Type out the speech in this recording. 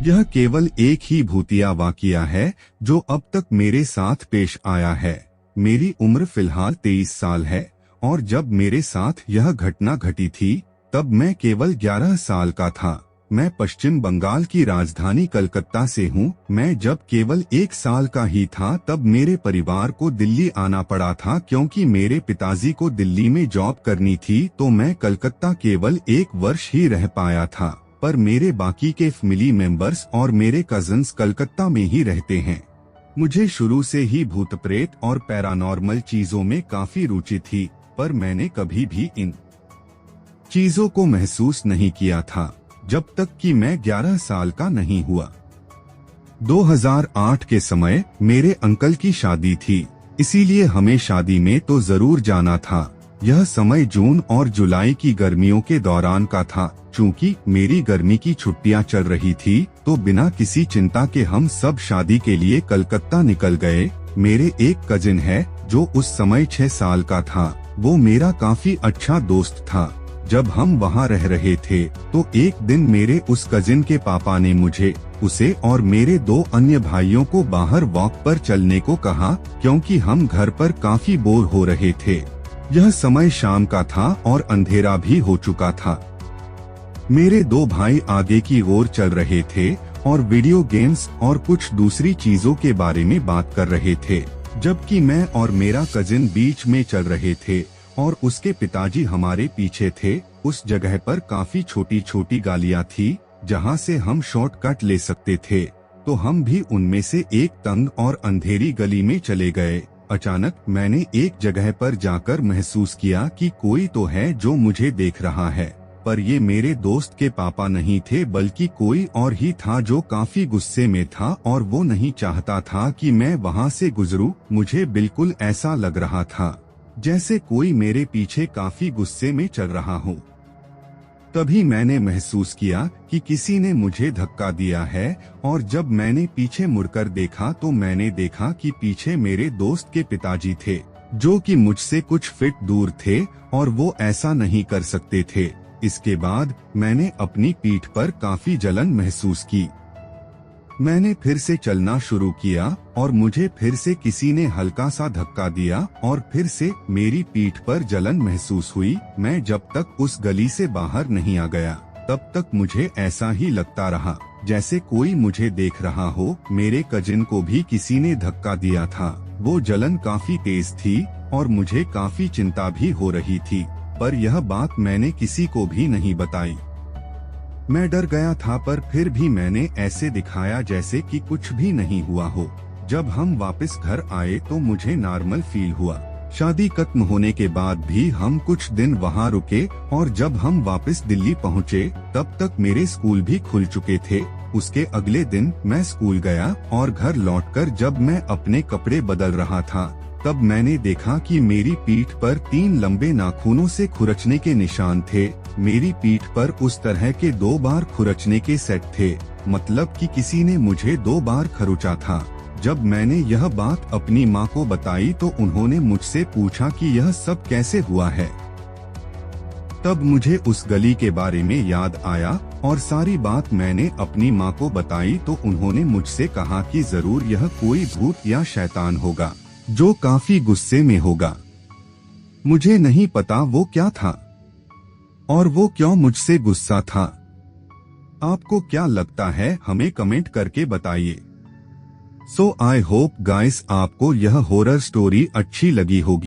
यह केवल एक ही भूतिया वाकया है जो अब तक मेरे साथ पेश आया है। मेरी उम्र फिलहाल 23 साल है और जब मेरे साथ यह घटना घटी थी तब मैं केवल 11 साल का था। मैं पश्चिम बंगाल की राजधानी कलकत्ता से हूँ। मैं जब केवल 1 साल का ही था तब मेरे परिवार को दिल्ली आना पड़ा था क्योंकि मेरे पिताजी को दिल्ली में जॉब करनी थी, तो मैं कलकत्ता केवल 1 वर्ष ही रह पाया था। पर मेरे बाकी के फैमिली मेंबर्स और मेरे कजन्स कलकत्ता में ही रहते हैं। मुझे शुरू से ही भूत प्रेत और पैरानॉर्मल चीजों में काफी रुचि थी, पर मैंने कभी भी इन चीजों को महसूस नहीं किया था जब तक कि मैं 11 साल का नहीं हुआ। 2008 के समय मेरे अंकल की शादी थी, इसीलिए हमें शादी में तो जरूर जाना था। यह समय जून और जुलाई की गर्मियों के दौरान का था। चूंकि मेरी गर्मी की छुट्टियां चल रही थी तो बिना किसी चिंता के हम सब शादी के लिए कलकत्ता निकल गए। मेरे एक कजिन है जो उस समय 6 साल का था। वो मेरा काफी अच्छा दोस्त था। जब हम वहाँ रह रहे थे तो एक दिन मेरे उस कजिन के पापा ने मुझे, उसे और मेरे 2 अन्य भाइयों को बाहर वॉक पर चलने को कहा क्योंकि हम घर पर काफी बोर हो रहे थे। यह समय शाम का था और अंधेरा भी हो चुका था। मेरे 2 भाई आगे की ओर चल रहे थे और वीडियो गेम्स और कुछ दूसरी चीजों के बारे में बात कर रहे थे, जबकि मैं और मेरा कजिन बीच में चल रहे थे और उसके पिताजी हमारे पीछे थे। उस जगह पर काफी छोटी छोटी गलियां थी जहां से हम शॉर्टकट ले सकते थे, तो हम भी उनमें से एक तंग और अंधेरी गली में चले गए। अचानक मैंने एक जगह पर जाकर महसूस किया कि कोई तो है जो मुझे देख रहा है, पर ये मेरे दोस्त के पापा नहीं थे बल्कि कोई और ही था जो काफी गुस्से में था और वो नहीं चाहता था कि मैं वहाँ से गुजरूं। मुझे बिल्कुल ऐसा लग रहा था जैसे कोई मेरे पीछे काफी गुस्से में चल रहा हो। तभी मैंने महसूस किया कि किसी ने मुझे धक्का दिया है और जब मैंने पीछे मुड़कर देखा तो मैंने देखा कि पीछे मेरे दोस्त के पिताजी थे, जो कि मुझसे कुछ फीट दूर थे और वो ऐसा नहीं कर सकते थे। इसके बाद मैंने अपनी पीठ पर काफी जलन महसूस की। मैंने फिर से चलना शुरू किया और मुझे फिर से किसी ने हल्का सा धक्का दिया और फिर से मेरी पीठ पर जलन महसूस हुई। मैं जब तक उस गली से बाहर नहीं आ गया तब तक मुझे ऐसा ही लगता रहा जैसे कोई मुझे देख रहा हो। मेरे कजिन को भी किसी ने धक्का दिया था। वो जलन काफी तेज थी और मुझे काफी चिंता भी हो रही थी, पर यह बात मैंने किसी को भी नहीं बताई। मैं डर गया था, पर फिर भी मैंने ऐसे दिखाया जैसे कि कुछ भी नहीं हुआ हो। जब हम वापस घर आए तो मुझे नॉर्मल फील हुआ। शादी खत्म होने के बाद भी हम कुछ दिन वहाँ रुके और जब हम वापस दिल्ली पहुँचे तब तक मेरे स्कूल भी खुल चुके थे। उसके अगले दिन मैं स्कूल गया और घर लौटकर जब मैं अपने कपड़े बदल रहा था तब मैंने देखा कि मेरी पीठ पर 3 लंबे नाखूनों से खुरचने के निशान थे। मेरी पीठ पर उस तरह के 2 बार खुरचने के सेट थे, मतलब कि किसी ने मुझे 2 बार खरोचा था। जब मैंने यह बात अपनी माँ को बताई तो उन्होंने मुझसे पूछा कि यह सब कैसे हुआ है। तब मुझे उस गली के बारे में याद आया और सारी बात मैंने अपनी माँ को बताई तो उन्होंने मुझसे कहा कि जरूर यह कोई भूत या शैतान होगा जो काफी गुस्से में होगा। मुझे नहीं पता वो क्या था और वो क्यों मुझसे गुस्सा था। आपको क्या लगता है, हमें कमेंट करके बताइए। सो आई होप गाइस आपको यह हॉरर स्टोरी अच्छी लगी होगी।